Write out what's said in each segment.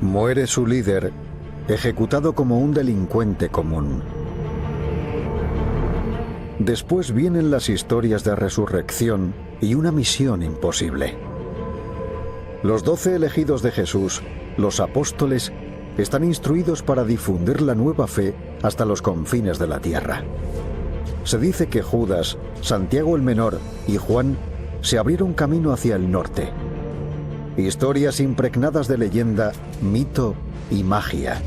Muere su líder, ejecutado como un delincuente común. Después vienen las historias de resurrección y una misión imposible. Los 12 elegidos de Jesús, los apóstoles, están instruidos para difundir la nueva fe hasta los confines de la tierra. Se dice que Judas, Santiago el Menor y Juan se abrieron camino hacia el norte. Historias impregnadas de leyenda, mito y magia.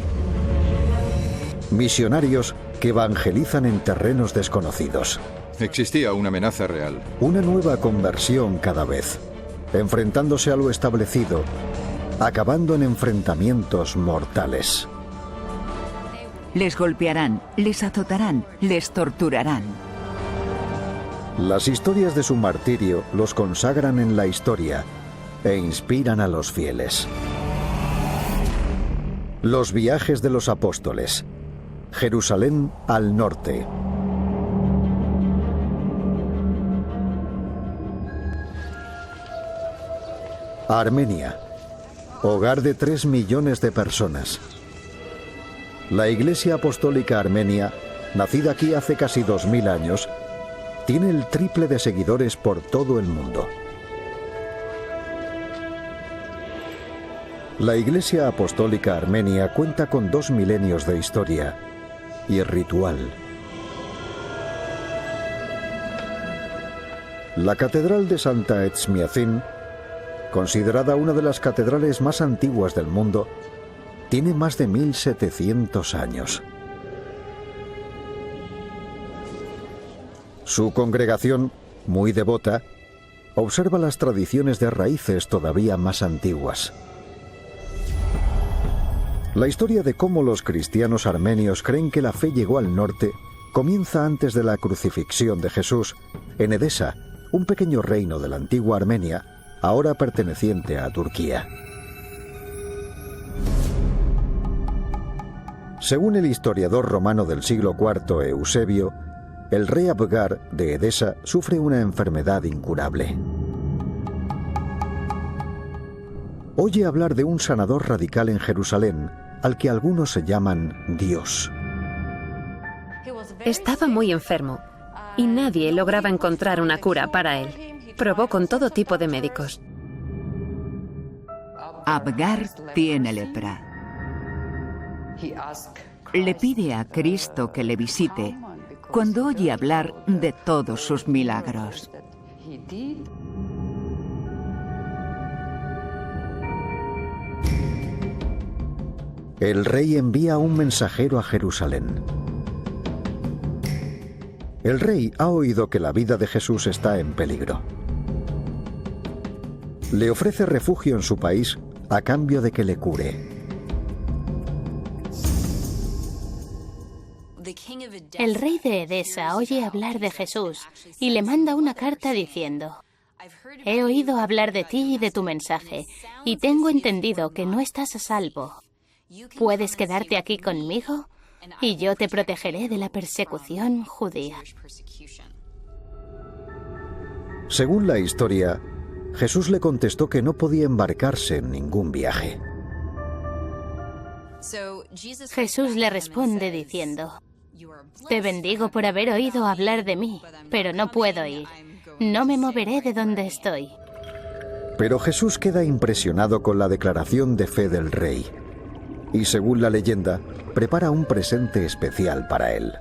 Misionarios que evangelizan en terrenos desconocidos. Existía una amenaza real. Una nueva conversión cada vez, enfrentándose a lo establecido, acabando en enfrentamientos mortales. Les golpearán, les azotarán, les torturarán. Las historias de su martirio los consagran en la historia e inspiran a los fieles. Los viajes de los apóstoles. Jerusalén al norte. Armenia, hogar de 3 millones de personas. La Iglesia Apostólica Armenia, nacida aquí hace casi 2000 años, tiene el triple de seguidores por todo el mundo. La Iglesia Apostólica Armenia cuenta con 2 milenios de historia y ritual. La Catedral de Santa Etzmiazin, considerada una de las catedrales más antiguas del mundo, tiene más de 1700 años. Su congregación, muy devota, observa las tradiciones de raíces todavía más antiguas. La historia de cómo los cristianos armenios creen que la fe llegó al norte comienza antes de la crucifixión de Jesús, en Edesa, un pequeño reino de la antigua Armenia, ahora perteneciente a Turquía. Según el historiador romano del siglo IV Eusebio, el rey Abgar de Edesa sufre una enfermedad incurable. Oye hablar de un sanador radical en Jerusalén, al que algunos se llaman Dios. Estaba muy enfermo y nadie lograba encontrar una cura para él. Probó con todo tipo de médicos. Abgar tiene lepra. Le pide a Cristo que le visite cuando oye hablar de todos sus milagros. El rey envía un mensajero a Jerusalén. El rey ha oído que la vida de Jesús está en peligro. Le ofrece refugio en su país a cambio de que le cure. El rey de Edesa oye hablar de Jesús y le manda una carta diciendo: he oído hablar de ti y de tu mensaje, y tengo entendido que no estás a salvo. ¿Puedes quedarte aquí conmigo? Y yo te protegeré de la persecución judía. Según la historia, Jesús le contestó que no podía embarcarse en ningún viaje. Jesús le responde diciendo: te bendigo por haber oído hablar de mí, pero no puedo ir. No me moveré de donde estoy. Pero Jesús queda impresionado con la declaración de fe del rey. Y según la leyenda, prepara un presente especial para él.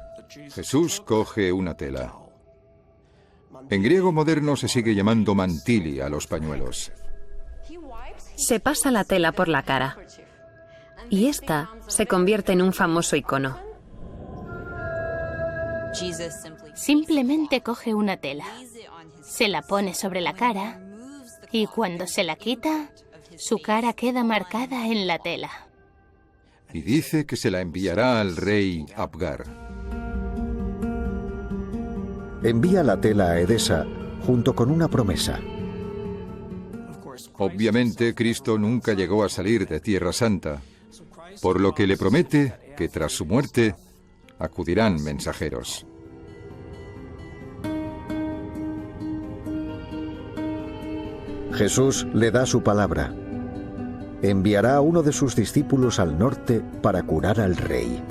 Jesús coge una tela. En griego moderno se sigue llamando mantili a los pañuelos. Se pasa la tela por la cara y esta se convierte en un famoso icono. Simplemente coge una tela, se la pone sobre la cara y cuando se la quita, su cara queda marcada en la tela. Y dice que se la enviará al rey Abgar. Envía la tela a Edesa junto con una promesa. Obviamente, Cristo nunca llegó a salir de Tierra Santa, por lo que le promete que tras su muerte acudirán mensajeros. Jesús le da su palabra. enviará a uno de sus discípulos al norte para curar al rey.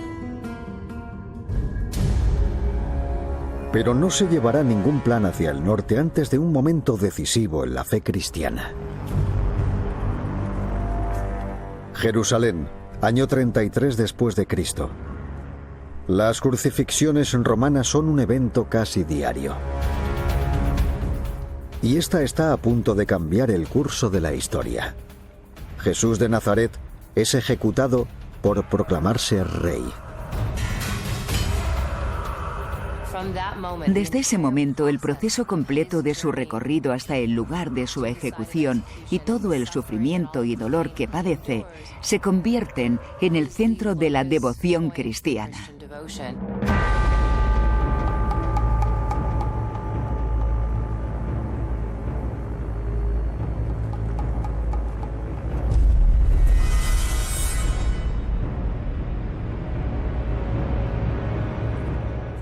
Pero no se llevará ningún plan hacia el norte antes de un momento decisivo en la fe cristiana. Jerusalén, año 33 después de Cristo. Las crucifixiones romanas son un evento casi diario. Y esta está a punto de cambiar el curso de la historia. Jesús de Nazaret es ejecutado por proclamarse rey. Desde ese momento, el proceso completo de su recorrido hasta el lugar de su ejecución y todo el sufrimiento y dolor que padece se convierten en el centro de la devoción cristiana.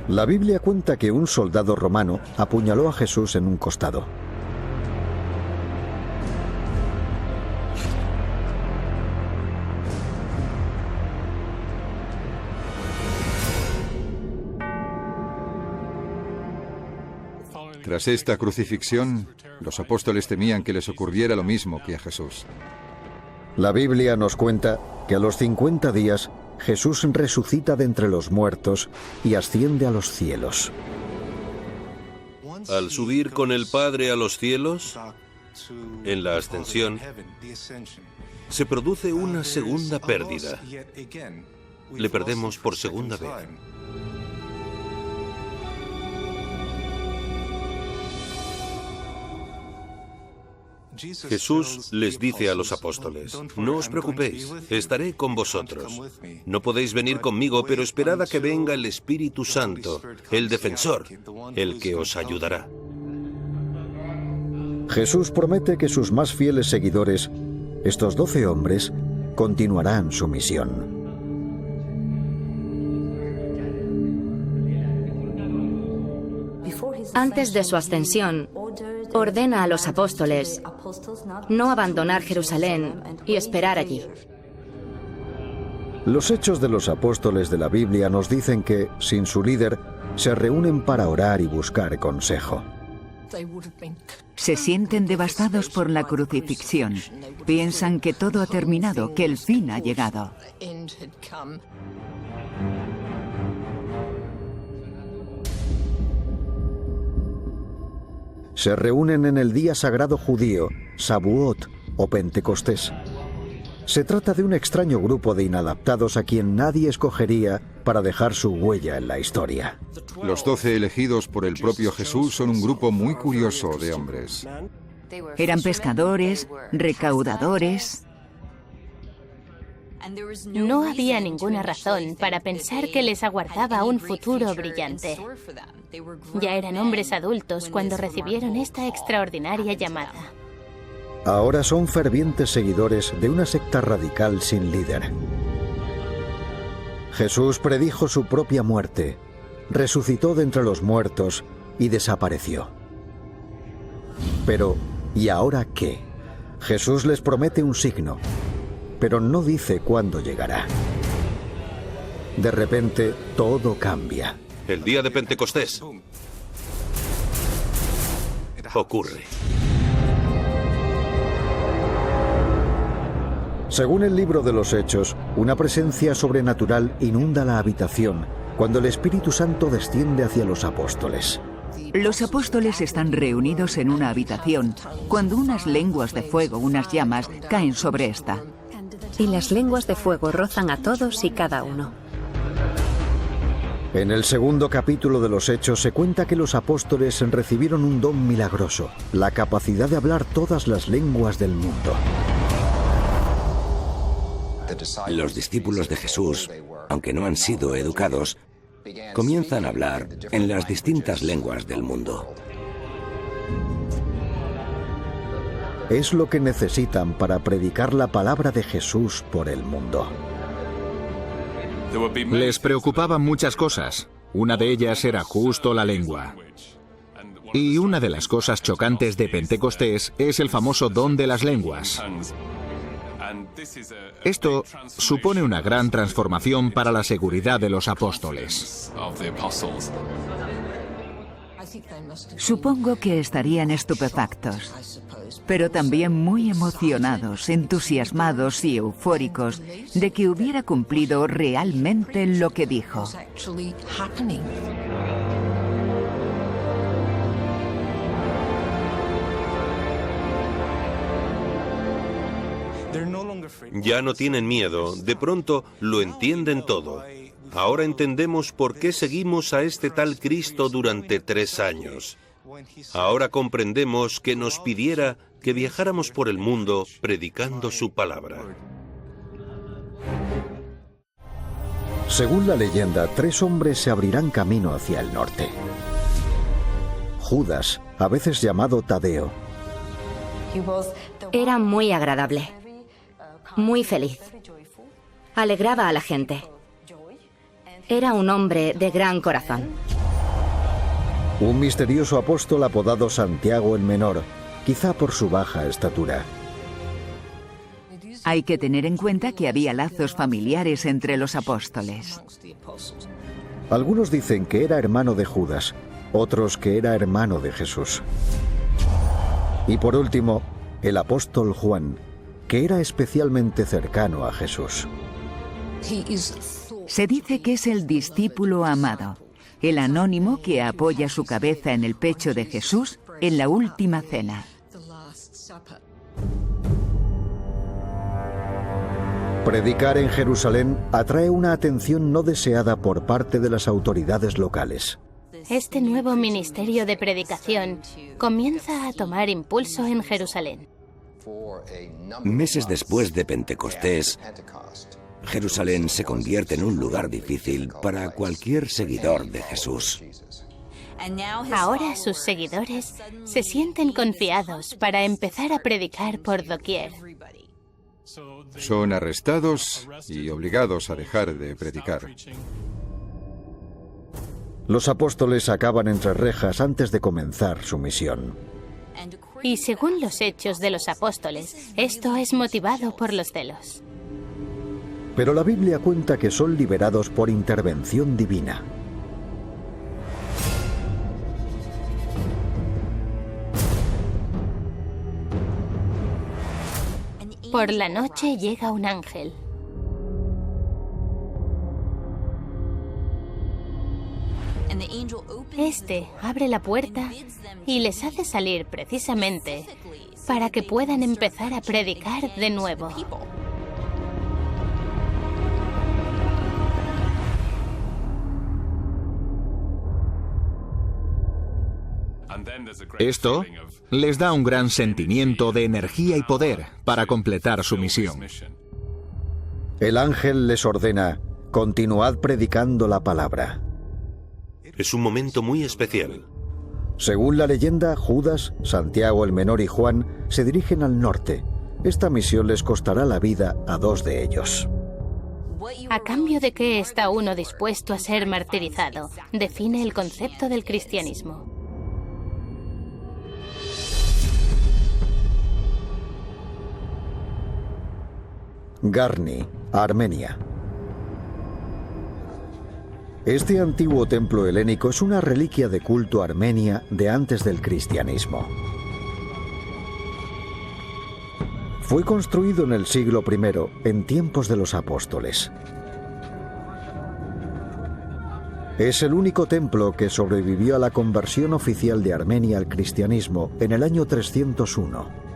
La Biblia cuenta que un soldado romano apuñaló a Jesús en un costado. Tras esta crucifixión, los apóstoles temían que les ocurriera lo mismo que a Jesús. La Biblia nos cuenta que a los 50 días Jesús resucita de entre los muertos y asciende a los cielos. Al subir con el Padre a los cielos, en la ascensión, se produce una segunda pérdida. Le perdemos por segunda vez. Jesús les dice a los apóstoles: no os preocupéis, estaré con vosotros. No podéis venir conmigo, pero esperad a que venga el Espíritu Santo, el defensor, el que os ayudará. Jesús promete que sus más fieles seguidores, estos 12 hombres, continuarán su misión. Antes de su ascensión, ordena a los apóstoles no abandonar Jerusalén y esperar allí. Los hechos de los apóstoles de la Biblia nos dicen que, sin su líder, se reúnen para orar y buscar consejo. Se sienten devastados por la crucifixión. Piensan que todo ha terminado, que el fin ha llegado. Se reúnen en el día sagrado judío, Shavuot o Pentecostés. Se trata de un extraño grupo de inadaptados a quien nadie escogería para dejar su huella en la historia. Los 12 elegidos por el propio Jesús son un grupo muy curioso de hombres. Eran pescadores, recaudadores. No había ninguna razón para pensar que les aguardaba un futuro brillante. Ya eran hombres adultos cuando recibieron esta extraordinaria llamada. Ahora son fervientes seguidores de una secta radical sin líder. Jesús predijo su propia muerte, resucitó de entre los muertos y desapareció. Pero, ¿y ahora qué? Jesús les promete un signo, pero no dice cuándo llegará. De repente, todo cambia. El día de Pentecostés ocurre. Según el libro de los Hechos, una presencia sobrenatural inunda la habitación cuando el Espíritu Santo desciende hacia los apóstoles. Los apóstoles están reunidos en una habitación cuando unas lenguas de fuego, unas llamas, caen sobre esta. Y las lenguas de fuego rozan a todos y cada uno. En el segundo capítulo de los Hechos se cuenta que los apóstoles recibieron un don milagroso, la capacidad de hablar todas las lenguas del mundo. Los discípulos de Jesús, aunque no han sido educados, comienzan a hablar en las distintas lenguas del mundo. Es lo que necesitan para predicar la palabra de Jesús por el mundo. Les preocupaban muchas cosas. Una de ellas era justo la lengua. Y una de las cosas chocantes de Pentecostés es el famoso don de las lenguas. Esto supone una gran transformación para la seguridad de los apóstoles. Supongo que estarían estupefactos, pero también muy emocionados, entusiasmados y eufóricos de que hubiera cumplido realmente lo que dijo. Ya no tienen miedo, de pronto lo entienden todo. Ahora entendemos por qué seguimos a este tal Cristo durante 3 años. Ahora comprendemos que nos pidiera que viajáramos por el mundo predicando su palabra. Según la leyenda, 3 hombres se abrirán camino hacia el norte. Judas, a veces llamado Tadeo. Era muy agradable, muy feliz. Alegraba a la gente. Era un hombre de gran corazón. Un misterioso apóstol apodado Santiago el Menor, quizá por su baja estatura. Hay que tener en cuenta que había lazos familiares entre los apóstoles. Algunos dicen que era hermano de Judas, otros que era hermano de Jesús. Y por último, el apóstol Juan, que era especialmente cercano a Jesús. Se dice que es el discípulo amado, el anónimo que apoya su cabeza en el pecho de Jesús en la última cena. Predicar en Jerusalén atrae una atención no deseada por parte de las autoridades locales. Este nuevo ministerio de predicación comienza a tomar impulso en Jerusalén. Meses después de Pentecostés, Jerusalén se convierte en un lugar difícil para cualquier seguidor de Jesús. Ahora sus seguidores se sienten confiados para empezar a predicar por doquier. Son arrestados y obligados a dejar de predicar. Los apóstoles acaban entre rejas antes de comenzar su misión. Y según los hechos de los apóstoles, esto es motivado por los celos. Pero la Biblia cuenta que son liberados por intervención divina. Por la noche llega un ángel. Este abre la puerta y les hace salir precisamente para que puedan empezar a predicar de nuevo. Esto les da un gran sentimiento de energía y poder para completar su misión. El ángel les ordena: continuad predicando la palabra. Es un momento muy especial. Según la leyenda, Judas, Santiago el Menor y Juan se dirigen al norte. Esta misión les costará la vida a 2 de ellos. ¿A cambio de qué está uno dispuesto a ser martirizado? Define el concepto del cristianismo. Garni, Armenia. Este antiguo templo helénico es una reliquia de culto armenia de antes del cristianismo. Fue construido en el siglo I, en tiempos de los apóstoles. Es el único templo que sobrevivió a la conversión oficial de Armenia al cristianismo en el año 301.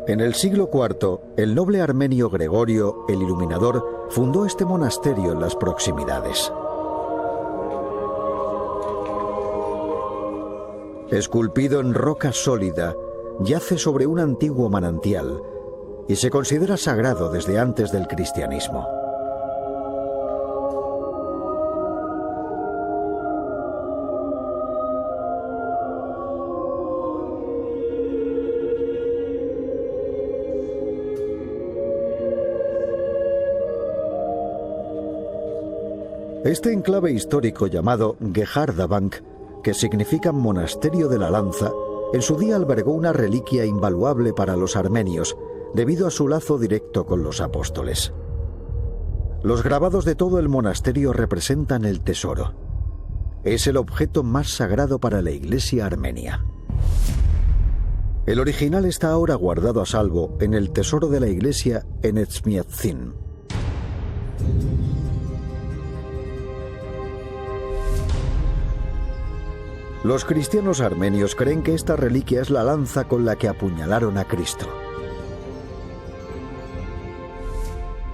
En el siglo IV, el noble armenio Gregorio el Iluminador fundó este monasterio en las proximidades. Esculpido en roca sólida, yace sobre un antiguo manantial y se considera sagrado desde antes del cristianismo. Este enclave histórico llamado Gehardabank, que significa monasterio de la lanza, en su día albergó una reliquia invaluable para los armenios, debido a su lazo directo con los apóstoles. Los grabados de todo el monasterio representan el tesoro. Es el objeto más sagrado para la Iglesia armenia. El original está ahora guardado a salvo en el tesoro de la Iglesia en Etchmiadzin. Los cristianos armenios creen que esta reliquia es la lanza con la que apuñalaron a Cristo.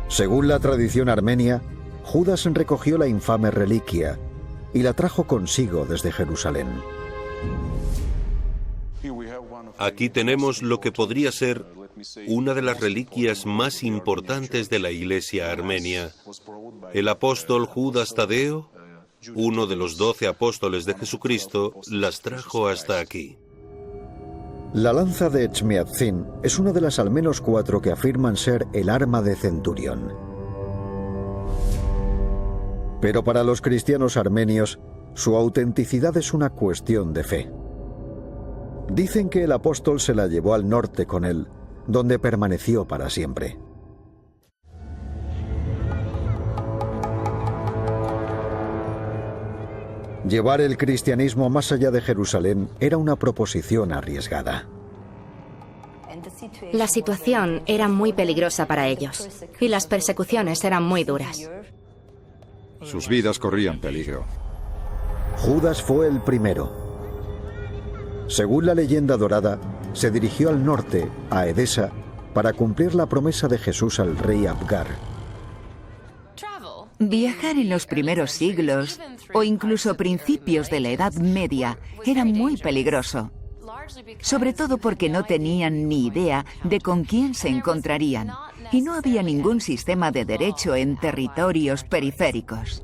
Según la tradición armenia, Judas recogió la infame reliquia y la trajo consigo desde Jerusalén. Aquí tenemos lo que podría ser una de las reliquias más importantes de la Iglesia armenia. El apóstol Judas Tadeo, uno de los 12 apóstoles de Jesucristo, las trajo hasta aquí. La lanza de Etchmiadzin es una de las al menos 4 que afirman ser el arma de Centurión. Pero para los cristianos armenios, su autenticidad es una cuestión de fe. Dicen que el apóstol se la llevó al norte con él, donde permaneció para siempre. Llevar el cristianismo más allá de Jerusalén era una proposición arriesgada. La situación era muy peligrosa para ellos y las persecuciones eran muy duras. Sus vidas corrían peligro. Judas fue el primero. Según la leyenda dorada, se dirigió al norte, a Edesa, para cumplir la promesa de Jesús al rey Abgar. Viajar en los primeros siglos o incluso principios de la Edad Media era muy peligroso, sobre todo porque no tenían ni idea de con quién se encontrarían y no había ningún sistema de derecho en territorios periféricos.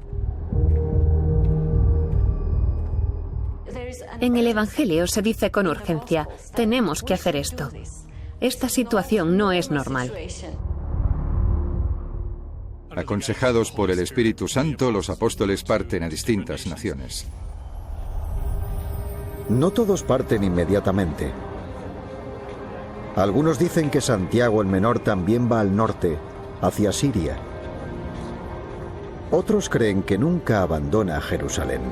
En el Evangelio se dice con urgencia, tenemos que hacer esto. Esta situación no es normal. Aconsejados por el Espíritu Santo, los apóstoles parten a distintas naciones. No todos parten inmediatamente. Algunos dicen que Santiago el Menor también va al norte, hacia Siria. Otros creen que nunca abandona Jerusalén.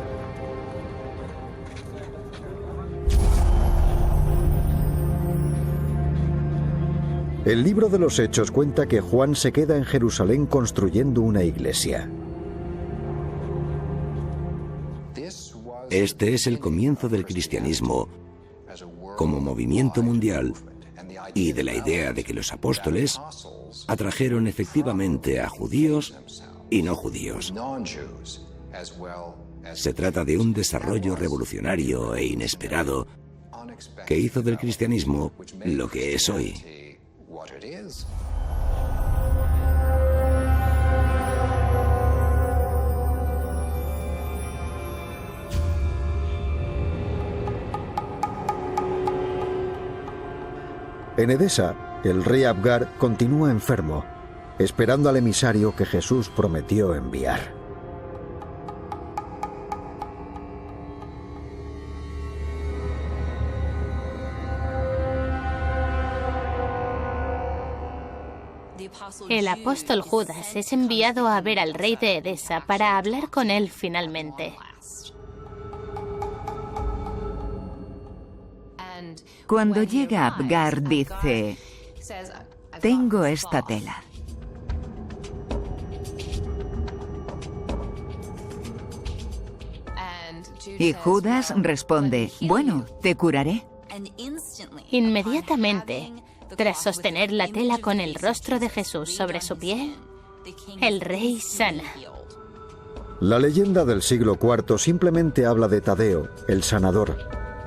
El libro de los Hechos cuenta que Juan se queda en Jerusalén construyendo una iglesia. Este es el comienzo del cristianismo como movimiento mundial y de la idea de que los apóstoles atrajeron efectivamente a judíos y no judíos. Se trata de un desarrollo revolucionario e inesperado que hizo del cristianismo lo que es hoy. En Edesa, el rey Abgar continúa enfermo, esperando al emisario que Jesús prometió enviar. El apóstol Judas es enviado a ver al rey de Edesa para hablar con él finalmente. Cuando llega Abgar dice, tengo esta tela. Y Judas responde, bueno, te curaré. Inmediatamente, tras sostener la tela con el rostro de Jesús sobre su piel, el rey sana. La leyenda del siglo IV simplemente habla de Tadeo, el sanador.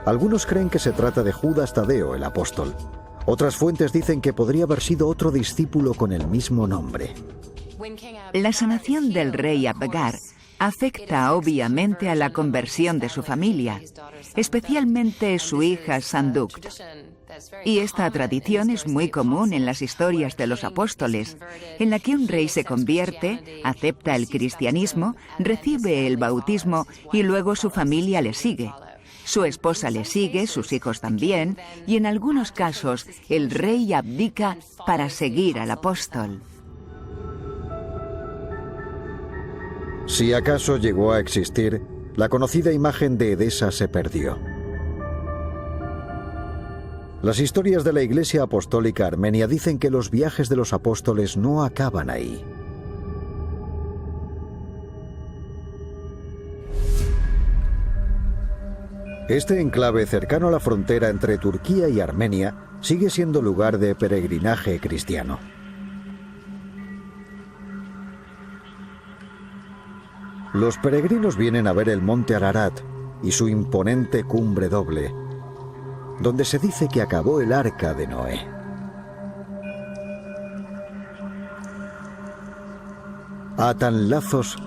Algunos creen que se trata de Judas Tadeo, el apóstol. Otras fuentes dicen que podría haber sido otro discípulo con el mismo nombre. La sanación del rey Abgar afecta obviamente a la conversión de su familia, especialmente su hija Sandukt. Y esta tradición es muy común en las historias de los apóstoles, en la que un rey se convierte, acepta el cristianismo, recibe el bautismo y luego su familia le sigue. Su esposa le sigue, sus hijos también, y en algunos casos el rey abdica para seguir al apóstol. Si acaso llegó a existir, la conocida imagen de Edesa se perdió. Las historias de la Iglesia Apostólica Armenia dicen que los viajes de los apóstoles no acaban ahí. Este enclave cercano a la frontera entre Turquía y Armenia sigue siendo lugar de peregrinaje cristiano. Los peregrinos vienen a ver el monte Ararat y su imponente cumbre doble, donde se dice que acabó el arca de Noé. Atan lazos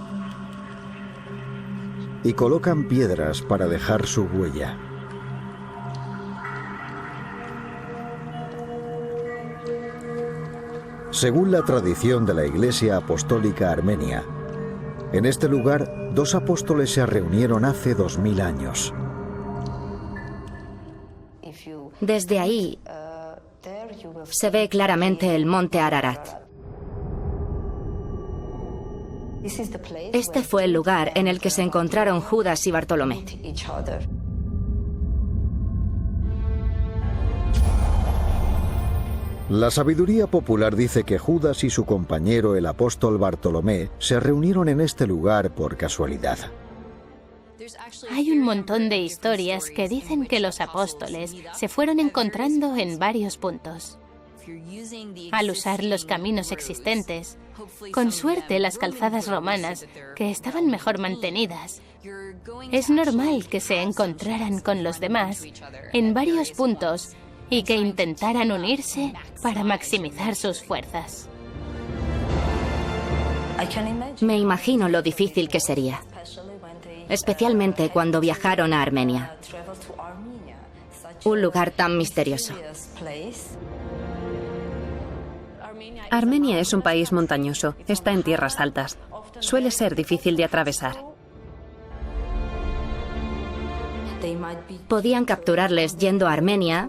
y colocan piedras para dejar su huella. Según la tradición de la Iglesia Apostólica Armenia, en este lugar, dos apóstoles se reunieron hace 2000 años. Desde ahí se ve claramente el monte Ararat. Este fue el lugar en el que se encontraron Judas y Bartolomé. La sabiduría popular dice que Judas y su compañero el apóstol Bartolomé se reunieron en este lugar por casualidad. Hay un montón de historias que dicen que los apóstoles se fueron encontrando en varios puntos. Al usar los caminos existentes, con suerte las calzadas romanas, que estaban mejor mantenidas, es normal que se encontraran con los demás en varios puntos y que intentaran unirse para maximizar sus fuerzas. Me imagino lo difícil que sería, especialmente cuando viajaron a Armenia, un lugar tan misterioso. Armenia es un país montañoso, está en tierras altas. Suele ser difícil de atravesar. Podían capturarles yendo a Armenia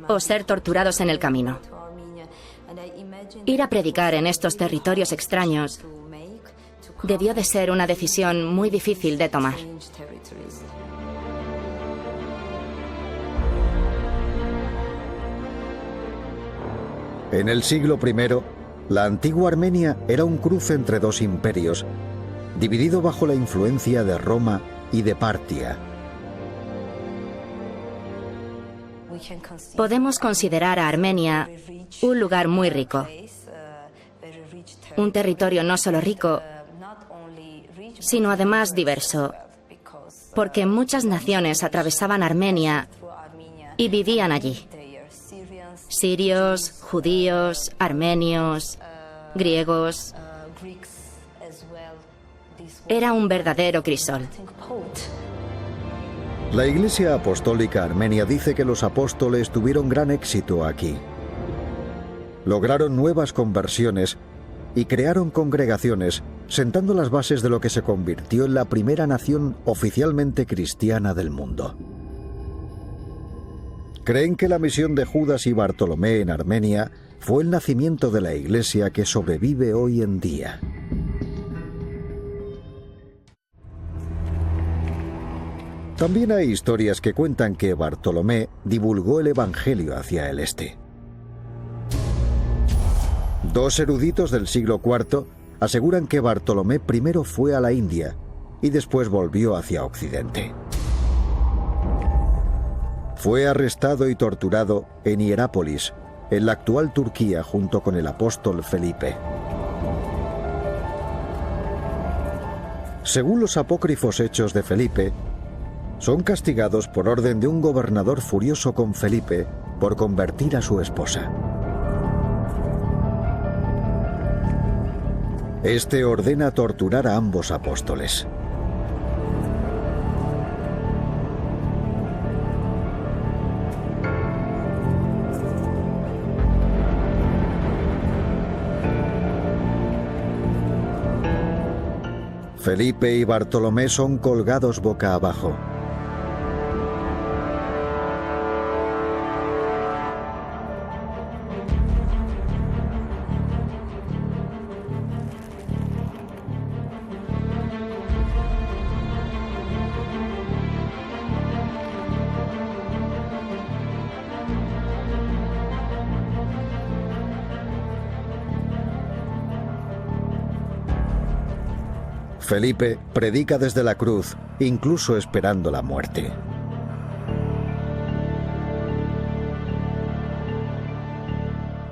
o ser torturados en el camino. Ir a predicar en estos territorios extraños debió de ser una decisión muy difícil de tomar. En el siglo I, la antigua Armenia era un cruce entre dos imperios, dividido bajo la influencia de Roma y de Partia. Podemos considerar a Armenia un lugar muy rico. Un territorio no solo rico, sino además diverso, porque muchas naciones atravesaban Armenia y vivían allí. Sirios, judíos, armenios, griegos. Era un verdadero crisol. La Iglesia Apostólica Armenia dice que los apóstoles tuvieron gran éxito aquí. Lograron nuevas conversiones y crearon congregaciones, sentando las bases de lo que se convirtió en la primera nación oficialmente cristiana del mundo. Creen que la misión de Judas y Bartolomé en Armenia fue el nacimiento de la Iglesia que sobrevive hoy en día. También hay historias que cuentan que Bartolomé divulgó el Evangelio hacia el este. Dos eruditos del siglo IV aseguran que Bartolomé primero fue a la India y después volvió hacia Occidente. Fue arrestado y torturado en Hierápolis, en la actual Turquía, junto con el apóstol Felipe. Según los apócrifos hechos de Felipe, son castigados por orden de un gobernador furioso con Felipe por convertir a su esposa. Este ordena torturar a ambos apóstoles. Felipe y Bartolomé son colgados boca abajo. Felipe predica desde la cruz, incluso esperando la muerte.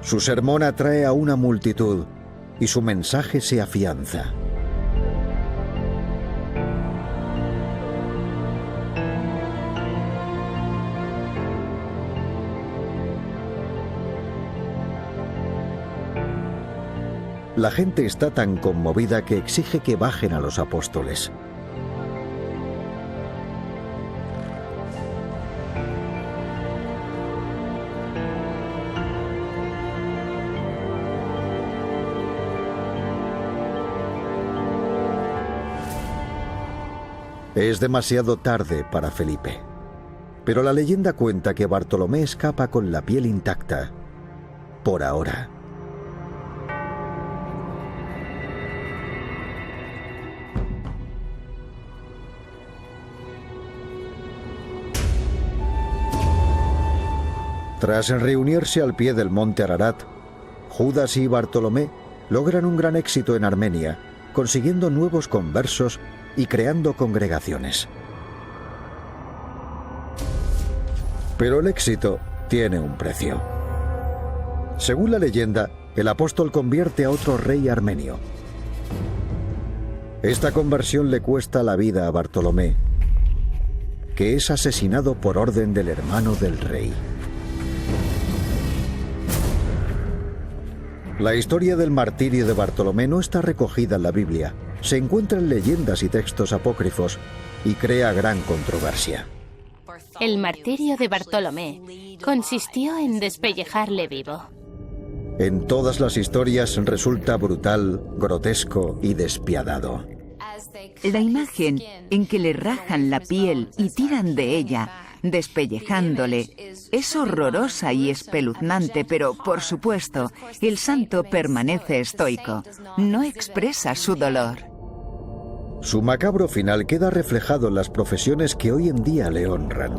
Su sermón atrae a una multitud y su mensaje se afianza. La gente está tan conmovida que exige que bajen a los apóstoles. Es demasiado tarde para Felipe, pero la leyenda cuenta que Bartolomé escapa con la piel intacta, por ahora. Tras reunirse al pie del monte Ararat, Judas y Bartolomé logran un gran éxito en Armenia, consiguiendo nuevos conversos y creando congregaciones. Pero el éxito tiene un precio. Según la leyenda, el apóstol convierte a otro rey armenio. Esta conversión le cuesta la vida a Bartolomé, que es asesinado por orden del hermano del rey. La historia del martirio de Bartolomé no está recogida en la Biblia. Se encuentra en leyendas y textos apócrifos y crea gran controversia. El martirio de Bartolomé consistió en despellejarle vivo. En todas las historias resulta brutal, grotesco y despiadado. La imagen en que le rajan la piel y tiran de ella, despellejándole, es horrorosa y espeluznante, pero, por supuesto, el santo permanece estoico, no expresa su dolor. Su macabro final queda reflejado en las profesiones que hoy en día le honran.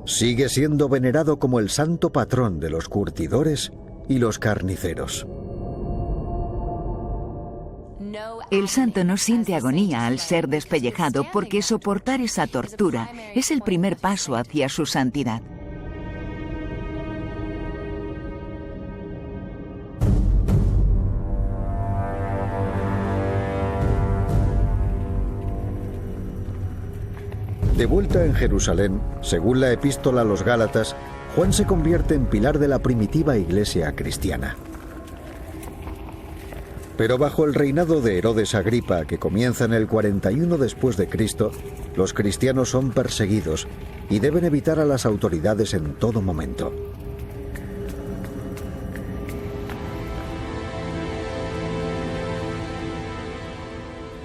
Sigue siendo venerado como el santo patrón de los curtidores y los carniceros. El santo no siente agonía al ser despellejado porque soportar esa tortura es el primer paso hacia su santidad. De vuelta en Jerusalén, según la epístola a los Gálatas, Juan se convierte en pilar de la primitiva iglesia cristiana. Pero bajo el reinado de Herodes Agripa, que comienza en el 41 después de Cristo, los cristianos son perseguidos y deben evitar a las autoridades en todo momento.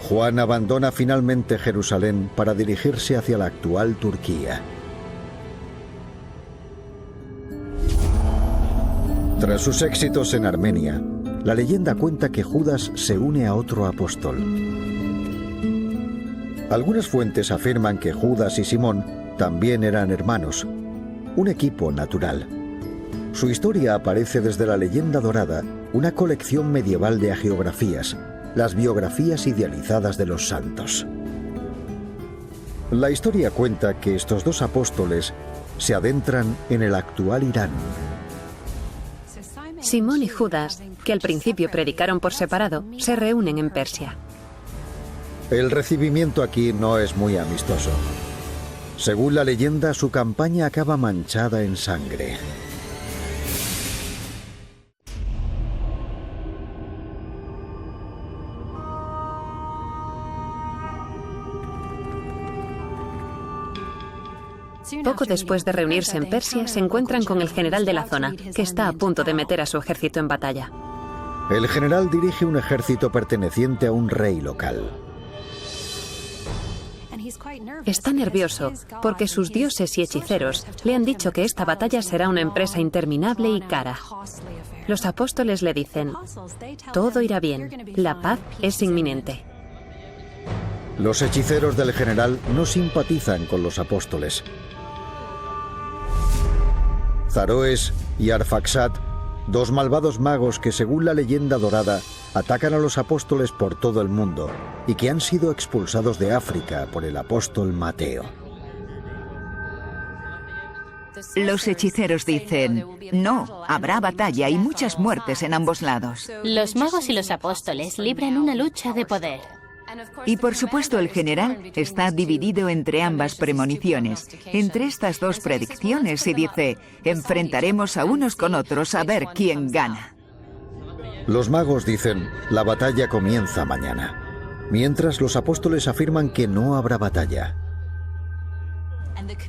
Juan abandona finalmente Jerusalén para dirigirse hacia la actual Turquía. Tras sus éxitos en Armenia, la leyenda cuenta que Judas se une a otro apóstol. Algunas fuentes afirman que Judas y Simón también eran hermanos, un equipo natural. Su historia aparece desde la leyenda dorada, una colección medieval de hagiografías, las biografías idealizadas de los santos. La historia cuenta que estos dos apóstoles se adentran en el actual Irán. Simón y Judas, que al principio predicaron por separado, se reúnen en Persia. El recibimiento aquí no es muy amistoso. Según la leyenda, su campaña acaba manchada en sangre. Poco después de reunirse en Persia, se encuentran con el general de la zona, que está a punto de meter a su ejército en batalla. El general dirige un ejército perteneciente a un rey local. Está nervioso porque sus dioses y hechiceros le han dicho que esta batalla será una empresa interminable y cara. Los apóstoles le dicen: todo irá bien, la paz es inminente. Los hechiceros del general no simpatizan con los apóstoles. Zaroes y Arfaxad, dos malvados magos que, según la leyenda dorada, atacan a los apóstoles por todo el mundo y que han sido expulsados de África por el apóstol Mateo. Los hechiceros dicen: no, habrá batalla y muchas muertes en ambos lados. Los magos y los apóstoles libran una lucha de poder. Y por supuesto el general está dividido entre ambas premoniciones, entre estas dos predicciones, y dice: enfrentaremos a unos con otros a ver quién gana. Los magos dicen: la batalla comienza mañana, mientras los apóstoles afirman que no habrá batalla.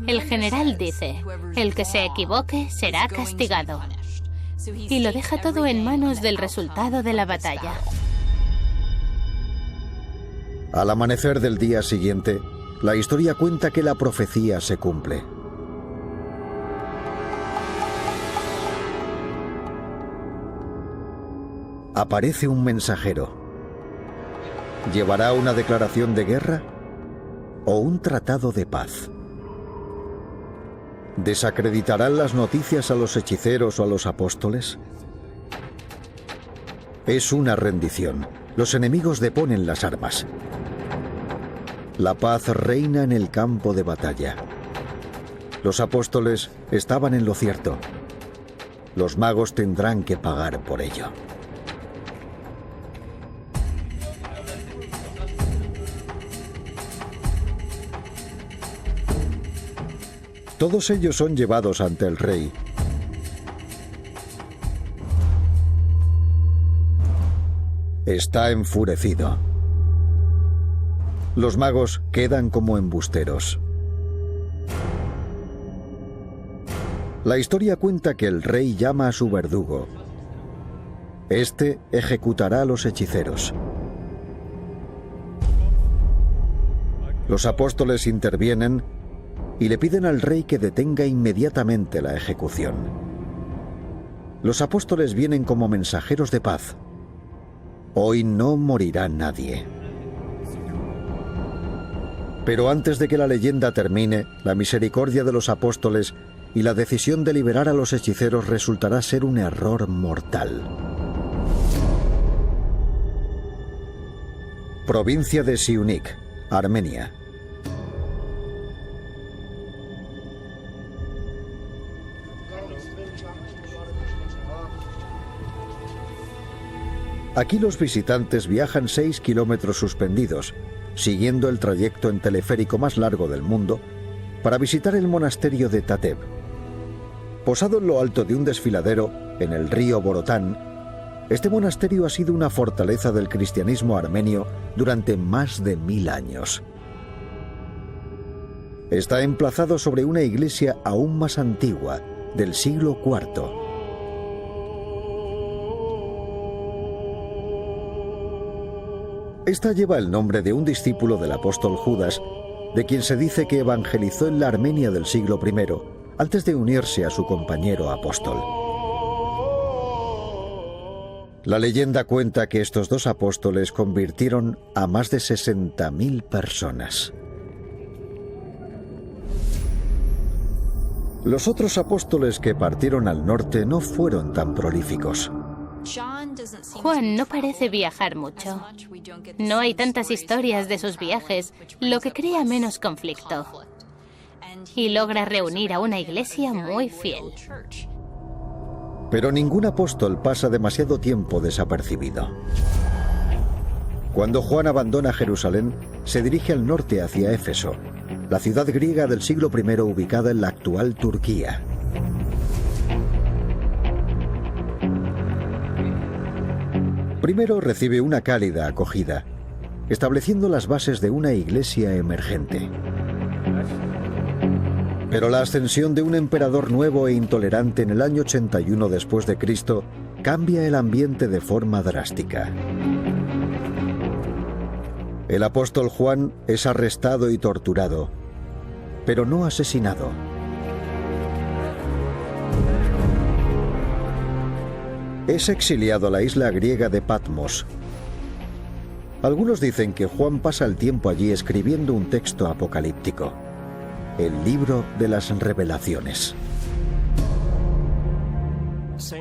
El general dice: el que se equivoque será castigado. Y lo deja todo en manos del resultado de la batalla. Al amanecer del día siguiente, la historia cuenta que la profecía se cumple. Aparece un mensajero. ¿Llevará una declaración de guerra o un tratado de paz? ¿Desacreditarán las noticias a los hechiceros o a los apóstoles? Es una rendición. Los enemigos deponen las armas. La paz reina en el campo de batalla. Los apóstoles estaban en lo cierto. Los magos tendrán que pagar por ello. Todos ellos son llevados ante el rey. Está enfurecido. Los magos quedan como embusteros. La historia cuenta que el rey llama a su verdugo. Este ejecutará a los hechiceros. Los apóstoles intervienen y le piden al rey que detenga inmediatamente la ejecución. Los apóstoles vienen como mensajeros de paz. Hoy no morirá nadie. Pero antes de que la leyenda termine, la misericordia de los apóstoles y la decisión de liberar a los hechiceros resultará ser un error mortal. Provincia de Syunik, Armenia. Aquí los visitantes viajan 6 kilómetros suspendidos, siguiendo el trayecto en teleférico más largo del mundo, para visitar el monasterio de Tatev. Posado en lo alto de un desfiladero, en el río Borotán, este monasterio ha sido una fortaleza del cristianismo armenio durante más de 1000 años. Está emplazado sobre una iglesia aún más antigua, del siglo IV. Esta lleva el nombre de un discípulo del apóstol Judas, de quien se dice que evangelizó en la Armenia del siglo I, antes de unirse a su compañero apóstol. La leyenda cuenta que estos dos apóstoles convirtieron a más de 60.000 personas. Los otros apóstoles que partieron al norte no fueron tan prolíficos. Juan no parece viajar mucho. No hay tantas historias de sus viajes, lo que crea menos conflicto. Y logra reunir a una iglesia muy fiel. Pero ningún apóstol pasa demasiado tiempo desapercibido. Cuando Juan abandona Jerusalén, se dirige al norte hacia Éfeso, la ciudad griega del siglo I ubicada en la actual Turquía. Primero recibe una cálida acogida, estableciendo las bases de una iglesia emergente. Pero la ascensión de un emperador nuevo e intolerante en el año 81 después de Cristo cambia el ambiente de forma drástica. El apóstol Juan es arrestado y torturado, pero no asesinado. Es exiliado a la isla griega de Patmos. Algunos dicen que Juan pasa el tiempo allí escribiendo un texto apocalíptico, el libro de las revelaciones.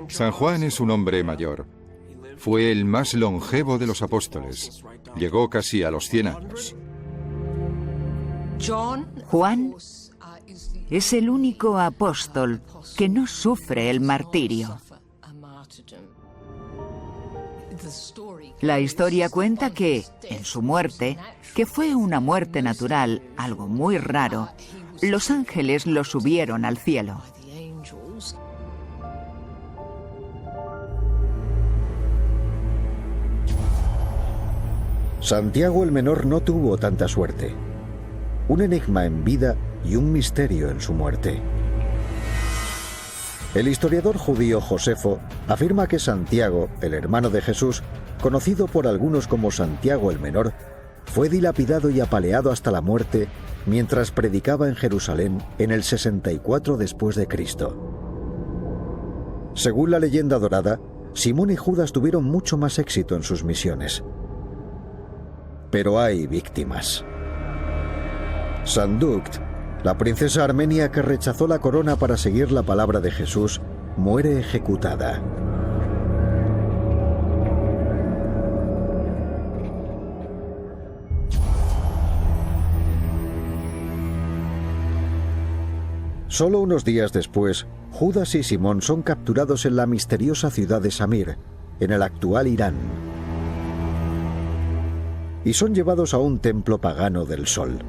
San Juan es un hombre mayor. Fue el más longevo de los apóstoles. Llegó casi a los 100 años. Juan es el único apóstol que no sufre el martirio. La historia cuenta que, en su muerte, que fue una muerte natural, algo muy raro, los ángeles lo subieron al cielo. Santiago el Menor no tuvo tanta suerte. Un enigma en vida y un misterio en su muerte. El historiador judío Josefo afirma que Santiago, el hermano de Jesús, conocido por algunos como Santiago el Menor, fue dilapidado y apaleado hasta la muerte mientras predicaba en Jerusalén en el 64 después de Cristo. Según la leyenda dorada, Simón y Judas tuvieron mucho más éxito en sus misiones. Pero hay víctimas. Sandukt, la princesa armenia que rechazó la corona para seguir la palabra de Jesús, muere ejecutada. Solo unos días después, Judas y Simón son capturados en la misteriosa ciudad de Samir, en el actual Irán, y son llevados a un templo pagano del sol.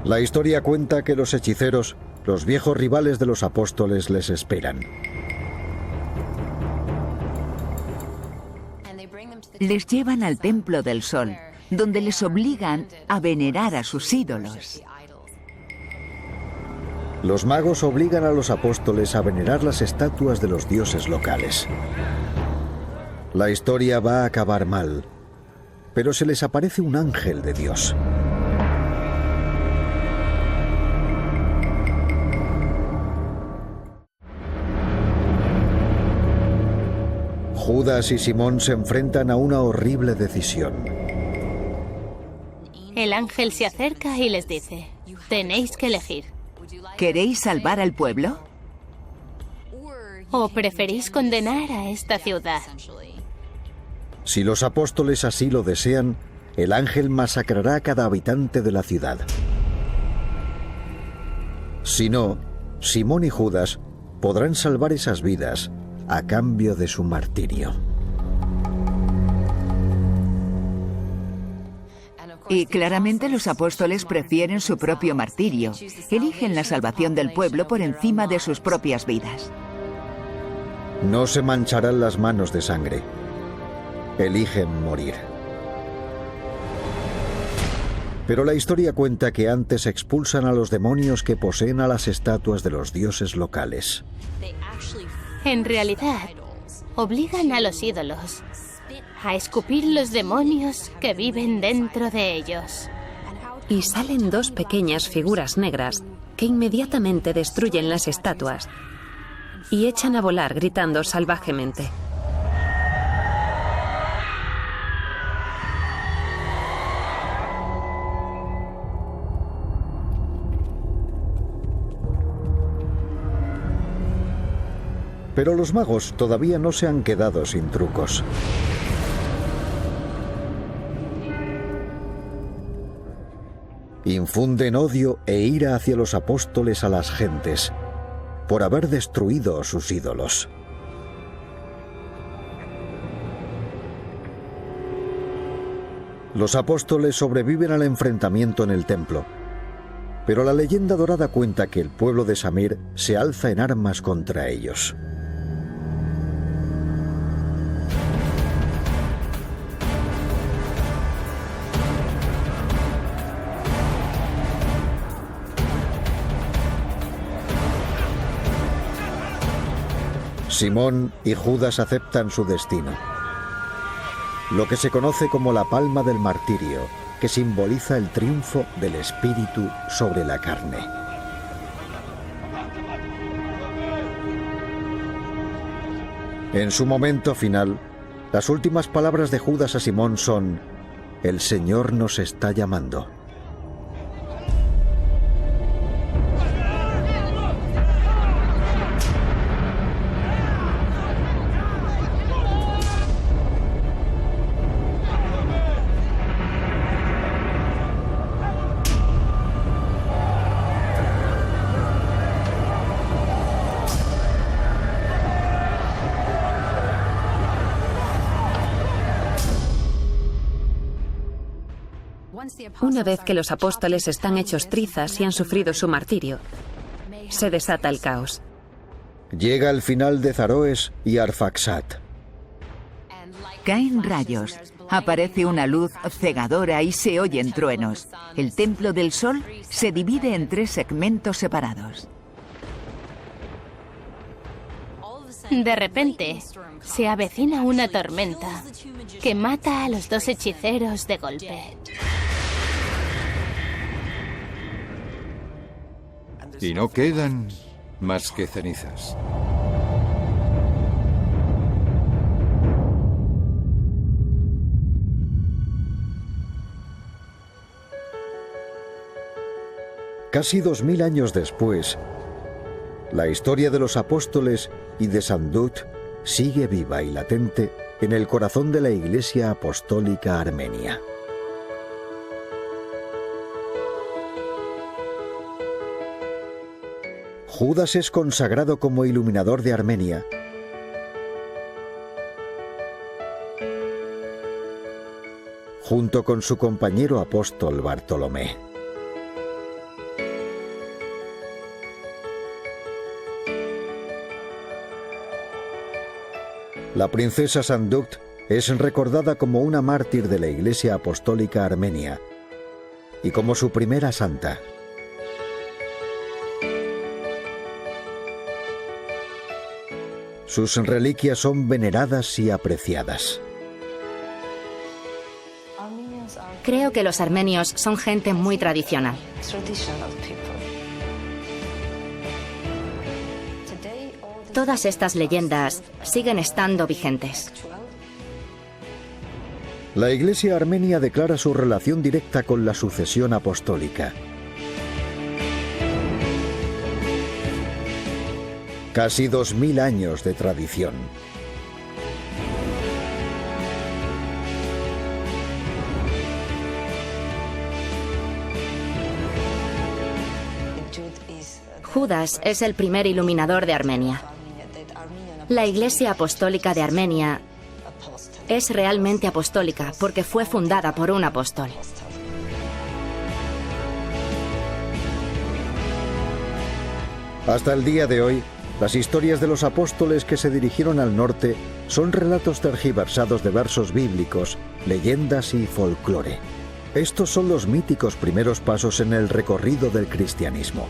La historia cuenta que los hechiceros, los viejos rivales de los apóstoles, les esperan. Les llevan al templo del sol, donde les obligan a venerar a sus ídolos. Los magos obligan a los apóstoles a venerar las estatuas de los dioses locales. La historia va a acabar mal, pero se les aparece un ángel de Dios. Judas y Simón se enfrentan a una horrible decisión. El ángel se acerca y les dice: tenéis que elegir. ¿Queréis salvar al pueblo? ¿O preferís condenar a esta ciudad? Si los apóstoles así lo desean, el ángel masacrará a cada habitante de la ciudad. Si no, Simón y Judas podrán salvar esas vidas a cambio de su martirio. Y claramente los apóstoles prefieren su propio martirio. Eligen la salvación del pueblo por encima de sus propias vidas. No se mancharán las manos de sangre. Eligen morir. Pero la historia cuenta que antes expulsan a los demonios que poseen a las estatuas de los dioses locales. En realidad, obligan a los ídolos a escupir los demonios que viven dentro de ellos. Y salen dos pequeñas figuras negras que inmediatamente destruyen las estatuas y echan a volar gritando salvajemente. Pero los magos todavía no se han quedado sin trucos. Infunden odio e ira hacia los apóstoles a las gentes por haber destruido sus ídolos. Los apóstoles sobreviven al enfrentamiento en el templo, pero la leyenda dorada cuenta que el pueblo de Samir se alza en armas contra ellos. Simón y Judas aceptan su destino. Lo que se conoce como la palma del martirio, que simboliza el triunfo del espíritu sobre la carne. En su momento final, las últimas palabras de Judas a Simón son: el Señor nos está llamando. Una vez que los apóstoles están hechos trizas y han sufrido su martirio, se desata el caos. Llega el final de Zaroes y Arfaxad. Caen rayos, aparece una luz cegadora y se oyen truenos. El templo del sol se divide en 3 segmentos separados. De repente, se avecina una tormenta que mata a los 2 hechiceros de golpe. Y no quedan más que cenizas. Casi 2000 años después, la historia de los apóstoles y de Sanduct sigue viva y latente en el corazón de la Iglesia Apostólica Armenia. Judas es consagrado como iluminador de Armenia. Junto con su compañero apóstol Bartolomé. La princesa Sanduct es recordada como una mártir de la Iglesia Apostólica Armenia y como su primera santa. Sus reliquias son veneradas y apreciadas. Creo que los armenios son gente muy tradicional. Todas estas leyendas siguen estando vigentes. La Iglesia armenia declara su relación directa con la sucesión apostólica. Casi 2000 años de tradición. Judas es el primer iluminador de Armenia. La Iglesia Apostólica de Armenia es realmente apostólica porque fue fundada por un apóstol. Hasta el día de hoy, las historias de los apóstoles que se dirigieron al norte son relatos tergiversados de versos bíblicos, leyendas y folclore. Estos son los míticos primeros pasos en el recorrido del cristianismo.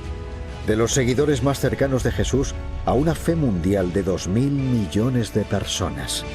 De los seguidores más cercanos de Jesús a una fe mundial de 2000 millones de personas.